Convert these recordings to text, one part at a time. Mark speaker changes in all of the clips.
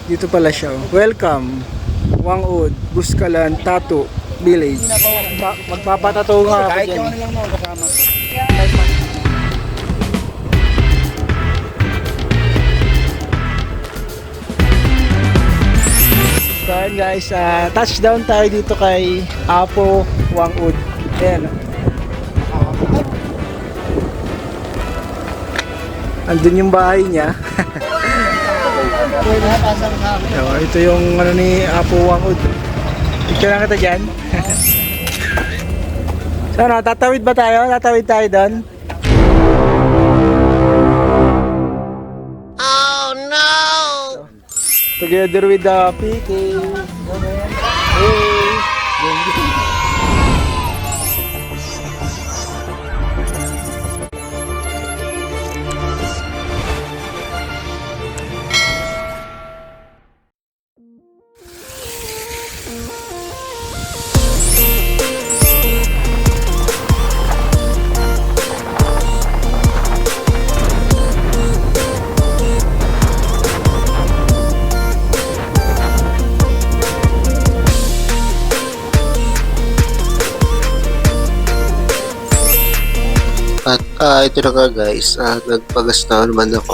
Speaker 1: Dito pala siya. Welcome. Wangud, Buskalan, Tattoo Village. Magpapatato nga ako
Speaker 2: Kahit
Speaker 1: dyan.
Speaker 2: yung ano lang mo kasama.
Speaker 1: So ayun guys, touchdown tayo dito kay Apo Wangud. Ayan. Andun yung bahay niya. So, ito yung ano ni Apo Wangud. Picture lang kita dyan. So ano, tatawid ba tayo? Tatawid tayo doon?
Speaker 3: Oh no!
Speaker 1: Together with the PK. Hey!
Speaker 3: At ito na nga guys, nagpagas na naman ako.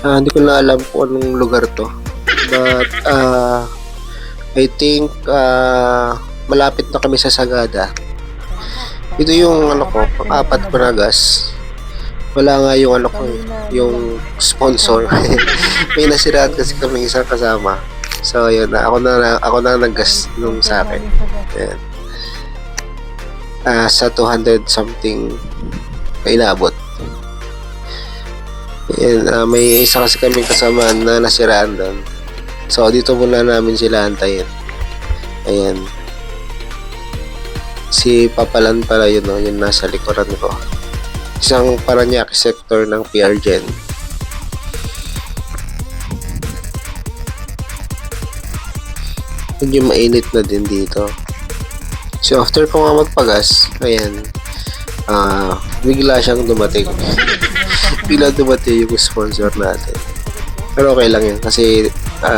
Speaker 3: Hindi ko na alam kung anong lugar to. But I think malapit na kami sa Sagada. Ito yung ano ko, pang-apat ko na gas. Wala nga yung ano ko, yung sponsor. May nasiraan kasi kami isang kasama. So yun, ako na nag-gas nung sa akin. Ayan. Sa 200 something na inabot. Ayan, may isa kasi kami kasama na nasiraan doon. So dito muna namin sila antayin. Ayan. Si Papalan pala yun, no? Yun nasa likuran ko. Isang Paranaque sector ng PR Gen. Medyo mainit na din dito. So after ko nga magpagas, ayan, bigla siyang dumating. Bigla dumating yung sponsor natin. Pero okay lang yun kasi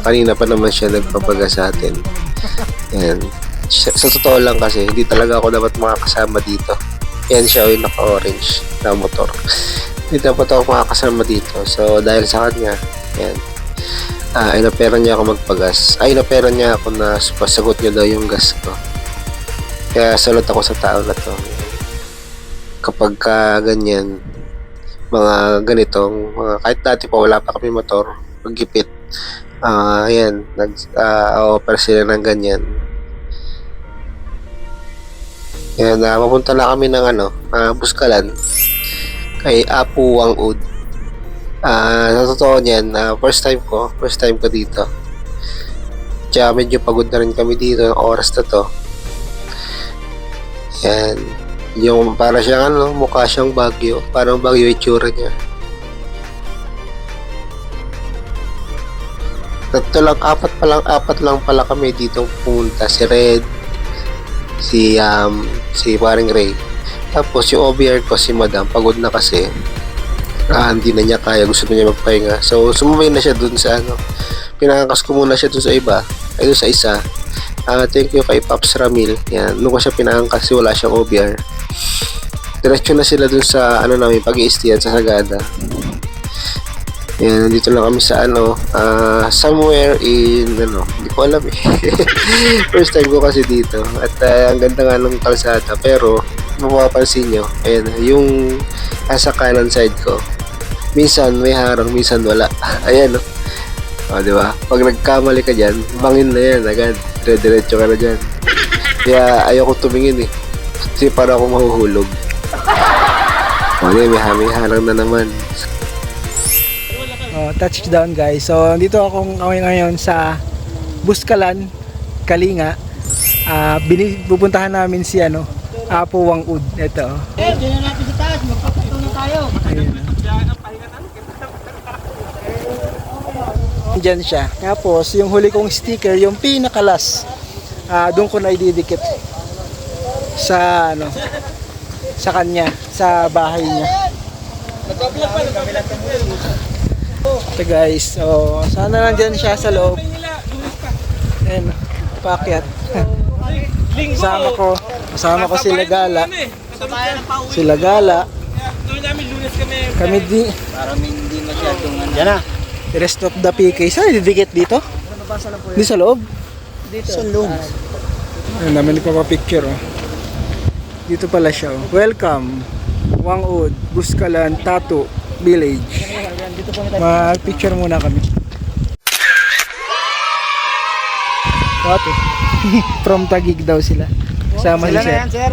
Speaker 3: kanina pa naman siya nagpapagas sa atin. Ayan. Sa totoo lang kasi hindi talaga ako dapat makakasama dito. Ayan siya yung naka-orange na motor. Hindi dapat ako makakasama dito. So dahil sa kanya, ayan, inaperan niya ako magpagas. Inaperan niya ako na pasagot niya daw yung gas ko. Kaya salot ako sa tao na to. Kapag ganyan, mga ganitong, kahit dati pa wala pa kami motor, paggipit, ayan, offer sila ng ganyan. Ayan, mapunta na kami ng Buskalan, kay Apo Wangud. Sa totoo niyan, first time ko dito. Kaya medyo pagod na rin kami dito ng oras na to. Yan. Yung para siyang mukha siyang Baguio. Parang Baguio itsura niya. Apat lang pala kami dito pumunta. Si Red, si Paring Ray. Tapos yung OBR ko, si Madam, pagod na kasi. Hindi na niya kaya, gusto na niya magpahinga. So, sumabay na siya dun sa pinangakas ko muna siya dun sa iba. Ay, dun sa isa. Thank you kay Pops Ramil. Yan, nung ko siya pinangangkas kasi wala siyang OBR. Diretso na sila dun sa namin, pag-i-stayan sa Sagada. Yan, nandito lang kami sa somewhere in hindi ko alam eh. First time ko kasi dito. At ang ganda nga ng kalsada. Pero, mapapansin nyo, ayan, yung nasa kanan side ko, minsan may harang, minsan wala. Ayan, no? O, di ba? Pag nagkamali ka dyan, bangin na yan agad. Diretso ka na dyan. Kaya ayoko tumingin eh. Kasi para ako mahuhulog. O, di, may harang na naman.
Speaker 1: Touchdown guys. So dito ako ngayon sa Buskalan, Kalinga. Pupuntahan namin si Apo Wangud. Ito.
Speaker 2: Diyan na natin sa taas, magpapatuloy na tayo.
Speaker 1: Diyan siya. Tapos yung huli kong sticker, yung pinakalas, doon ko na ididikit sa sa kanya, sa bahay niya. Ito guys, oh, sana nandyan siya sa loob. Ayan, paakyat. Kasama ko sila Gala. Sila Gala. Kami di.
Speaker 2: Para hindi masyadong ano.
Speaker 1: Yan na. The rest of the PK. Saan didikit dito? Di sa loob?
Speaker 2: Dito. Sa loob.
Speaker 1: Ayun, namin nagpapapicture oh. Dito pala siya oh. Welcome Wangud, Buskalan, Tattoo Village. Mag-picture muna kami. What eh? From Taguig daw sila. Kasama
Speaker 2: Sila
Speaker 1: si
Speaker 2: na
Speaker 1: Sir.
Speaker 2: yan, sir.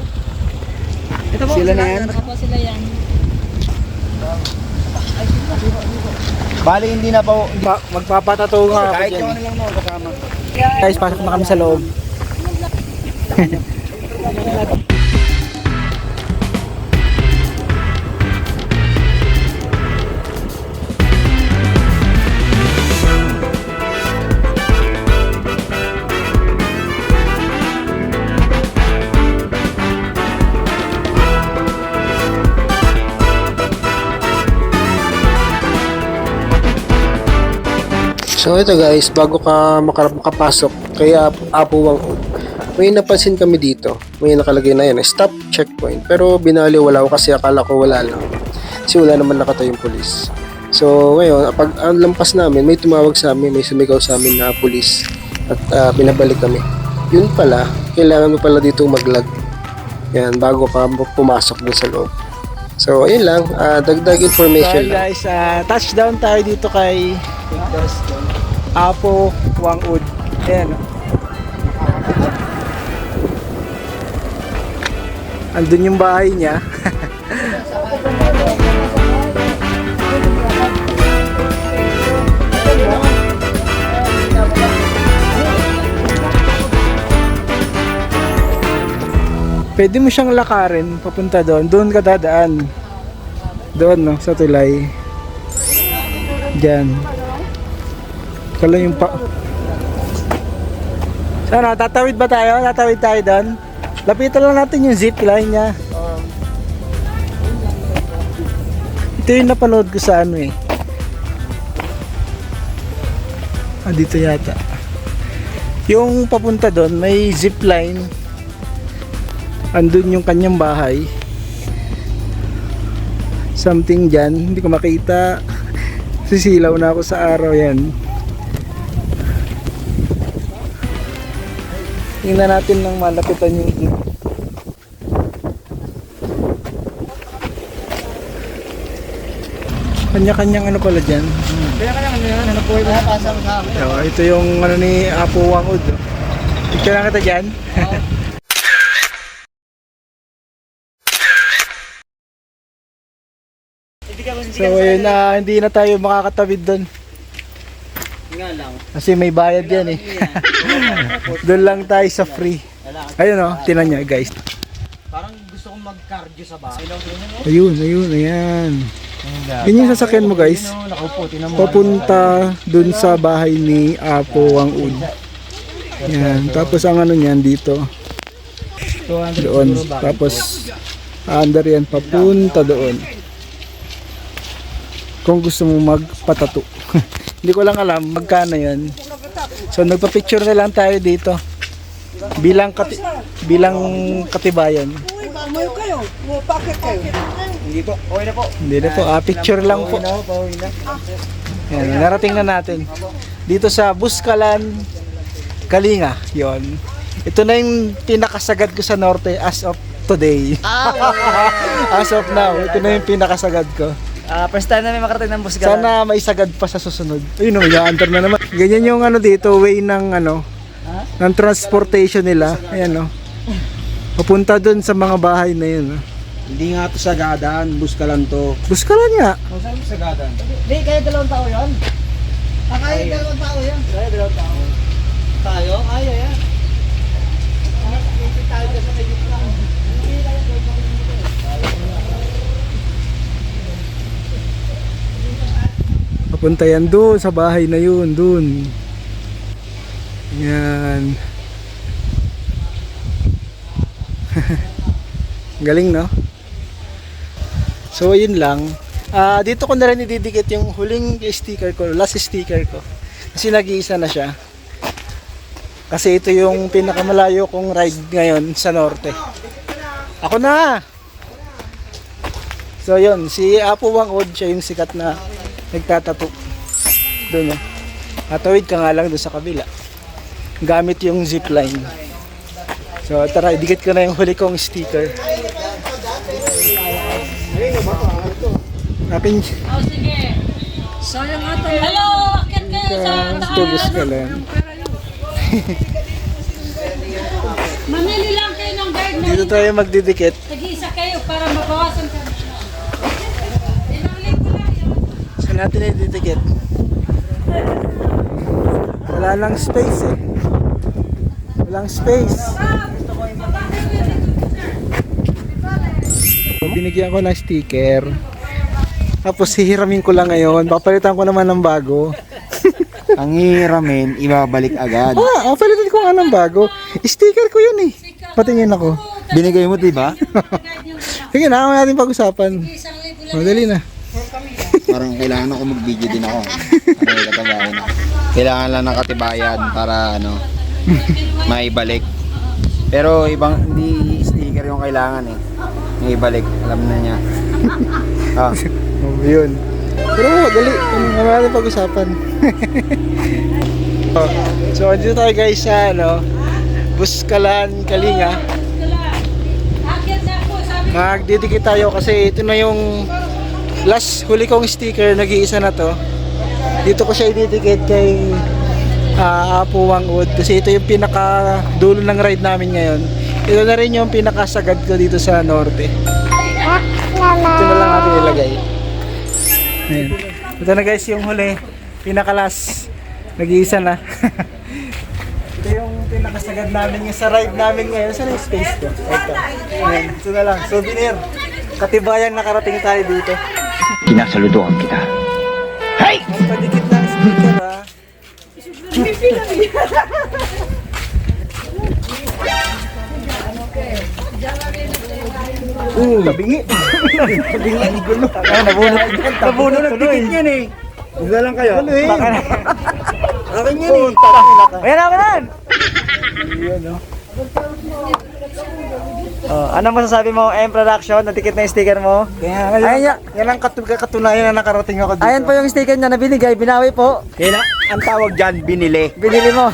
Speaker 2: Ito po,
Speaker 1: Sila na yan.
Speaker 4: Sila yan.
Speaker 2: Bali, hindi na po.
Speaker 1: Magpapatato nga ako
Speaker 2: Kahit
Speaker 1: dyan.
Speaker 2: yung ano lang mo, kasama.
Speaker 1: Guys, pasok na kami sa loob.
Speaker 3: So ito guys, bago ka makapasok kay Apo Wangud, may napansin kami dito. May nakalagay na yan, stop checkpoint. Pero binaliwala ko kasi akala ko wala lang. Kasi wala naman nakatayong pulis. So ngayon, pag ang lampas namin, may tumawag sa amin, may sumigaw sa amin na pulis. At binabalik kami. Yun pala, kailangan mo pala dito mag-log. Yan, bago ka pumasok dun sa loob. So ayun lang, dagdag
Speaker 1: So
Speaker 3: information lang.
Speaker 1: guys, touchdown tayo dito kay Apo Wangud. Ayan. Andun yung bahay niya. Pwede mo siyang lakarin papunta doon. Doon ka dadaan. Doon no, sa tulay. Diyan. Kala yung pa... Sana, tatawid ba tayo? Tatawid tayo doon? Lapitan lang natin yung zip line niya. Ito yung napanood ko sa ano eh. Dito yata. Yung papunta doon, may zip line. Andun yung kanyang bahay. Something dyan. Hindi ko makita. Sisilaw na ako sa araw yan. Tingnan natin ng malapitan yung kanya-kanyang ano pala dyan.
Speaker 2: Kaya-kaya ano yan, ano po yung pasang sa amin.
Speaker 1: So, ito yung ano ni Apo Wangud. Picture lang kita dyan. So ayun na, hindi na tayo makakatawid doon.
Speaker 2: Nga lang.
Speaker 1: Kasi may bayad yan eh. Doon lang tayo sa free. Ayun oh, tinan niya guys.
Speaker 2: Parang gusto kong mag-cardio sa bahay.
Speaker 1: Ayun, ayan. Yun yung sasakyan mo guys. Papunta dun sa bahay ni Apo Wangud. Yan, tapos ang ano niyan dito. Doon, tapos under yan, papunta doon. Kung gusto mo magpatato. Hindi ko lang alam magkano yan. So nagpa-picture na lang tayo dito. Bilang katibayan.
Speaker 5: Uy, kayo. Bakit kayo?
Speaker 2: Hindi po, okay na po.
Speaker 1: Hindi na po, picture lang po.
Speaker 2: Pauwi na.
Speaker 1: Yan, narating na natin. Dito sa Buskalan, Kalinga, yon. Ito na yung pinakasagad ko sa norte as of today. As of now, ito na yung pinakasagad ko.
Speaker 2: First time namin makarating ng Buskalan.
Speaker 1: Sana may sagad pa sa susunod. Ayun, i-enter na naman. Ganyan yung ano dito, way ng ano, ng transportation nila. Ayan, no. Papunta dun sa mga bahay na yun. No?
Speaker 2: Hindi nga to Sagadan, Buskalan to.
Speaker 1: Buskalan nga.
Speaker 2: Kung saan mo Sagadan?
Speaker 5: Hindi, kaya dalawang tao yan. Kaya dalawang tao yan.
Speaker 2: Kaya dalawang tao.
Speaker 5: Tayo? Kaya yan.
Speaker 1: Papunta yan doon sa bahay na yun, doon. Yan. Galing, no? So ayun lang. Dito ko na rin ididikit yung huling sticker ko, last sticker ko. Kasi nag-iisa na siya. Kasi ito yung pinakamalayo kong ride ngayon sa norte. Ako na! So yun, si Apo Wangod, siya yung sikat na nagtatato. Doon oh. Atawid ka nga lang doon sa kabila. Gamit yung zipline. So tara, idikit ko na yung huli kong sticker. Akin
Speaker 5: Oh, sige. Sayang ata. Hello, akit kayo sa taas.
Speaker 1: tubos ka lang.
Speaker 5: Mamili lang kayo ng guard na
Speaker 1: Dito tayo magdidikit.
Speaker 5: tag-isa kayo para mabawasan ka. Inulit ko lang yun.
Speaker 1: Saan natin ididikit? Wala lang space eh. Walang space. Binigyan ko ng sticker. Tapos hihiramin ko lang ngayon. Papalitan ko naman ng bago.
Speaker 2: Ang hiramin, ibabalik agad.
Speaker 1: Palitan ko nga ng bago. Sticker ko yun eh. Patingin ako.
Speaker 2: Binigay mo, diba?
Speaker 1: Sige na, ako natin pag-usapan. Madali na.
Speaker 2: Parang kailangan ako mag-video din ako. Ano yung katabayan. Kailangan lang ng katibayan para maibalik. Pero ibang hindi sticker yung kailangan eh. Maibalik, alam na niya.
Speaker 1: Yun. Pero dali. Ano natin pag-usapan. So, dito tayo guys sa Buskalan, Kalinga.
Speaker 5: Akit na ako, sabi ko.
Speaker 1: Magdidikit tayo kasi ito na yung last huli kong sticker, nag-iisa na to. Dito ko siya ididikit kay Apo Wangod kasi ito yung pinaka dulo ng ride namin ngayon. Ito na rin yung pinakasagad ko dito sa norte. Ito na lang natin ilagay. Ayan. Ito na guys yung huli, pinakalas, nag-iisa na. Ito yung pinakasagad namin sa ride namin ngayon. Saan yung space ko? Ito. Ayan. Ito na lang, souvenir. Katibayan nakarating tayo dito.
Speaker 2: Kinasaluduhan kita.
Speaker 1: Ang padikit ng sticker ha. Tabingi. Tabingi. Gulo. Nabunot ng dikit yan eh.
Speaker 2: Huwag na lang kayo.
Speaker 1: Ano eh?
Speaker 2: Akin yun eh.
Speaker 1: Ayan ako nan. Ayan o. Ano masasabi mo, M Production? Natikit na yung sticker mo? Ayan yan ang katunayan na nakarating ako dito.
Speaker 4: Ayan po yung sticker niya na binigay, binawi po.
Speaker 2: Kaya ang tawag dyan, binili.
Speaker 4: Binili mo.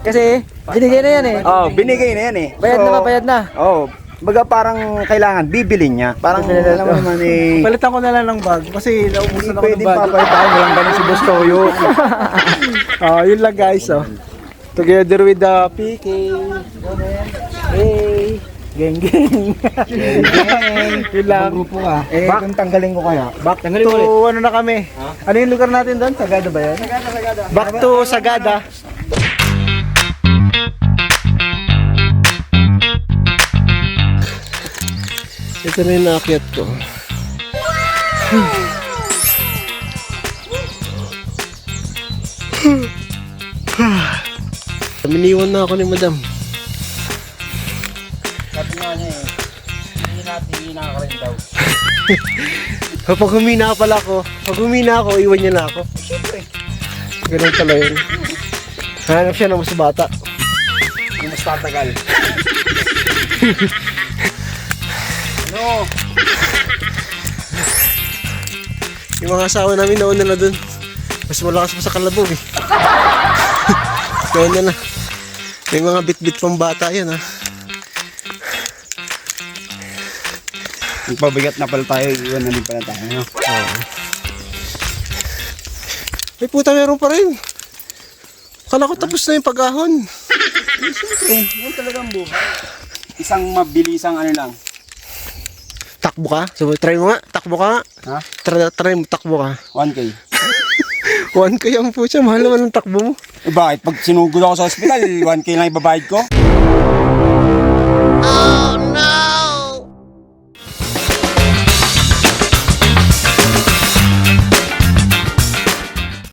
Speaker 4: Kasi binigay na yan eh.
Speaker 2: Oh, binigay na yan eh.
Speaker 4: Bayad na ba, bayad na.
Speaker 2: Oh, baga parang kailangan bibili niya. Parang alam mo naman eh.
Speaker 1: Palitan ko na lang ng bag kasi naubusan ako
Speaker 2: Pwede
Speaker 1: ng bag.
Speaker 2: papalitan, walang ganun si Boss Toyo.
Speaker 1: Yun lang guys oh. Together with the PK. Hey, geng geng. Yun lang.
Speaker 2: Grupo ka.
Speaker 1: Back.
Speaker 2: Kung tanggalin ko kaya.
Speaker 1: Back to ano na kami? Ano yung lugar natin doon? Sagada ba yan? Sagada. Back to Sagada. Ito na yung naakyat ko. Miniwan na ako ni madam.
Speaker 2: Sabi nga niya eh. Hindi natin nakakarin daw.
Speaker 1: Pag humina pala ako, pag humina ako, iwan niya na ako.
Speaker 2: Siyempre.
Speaker 1: Ganun pala yun. Hanap siya ng mas bata.
Speaker 2: Yung mas tatagal. Ano?
Speaker 1: Yung mga asawa namin nauna na dun. Mas malakas pa sa kalabog eh. Nauna na. May mga bit-bit pang bata yan ha.
Speaker 2: Magpabigat na pala tayo, iwan na din pala tayo. No?
Speaker 1: May puta meron pa rin. Kala ko tapos na yung pag-ahon.
Speaker 2: Siyempre, yun talagang buhay. Isang mabilisang ano lang.
Speaker 1: Takbo ka? So, try mo nga. Takbo ka nga.
Speaker 2: Ha?
Speaker 1: Try mo, takbo ka.
Speaker 2: 1K.
Speaker 1: 1K ang pucha. Mahal naman ang takbo mo.
Speaker 2: Eh bakit? Pag sinugod ako sa ospital, 1K lang ibabayad ko?
Speaker 3: Oh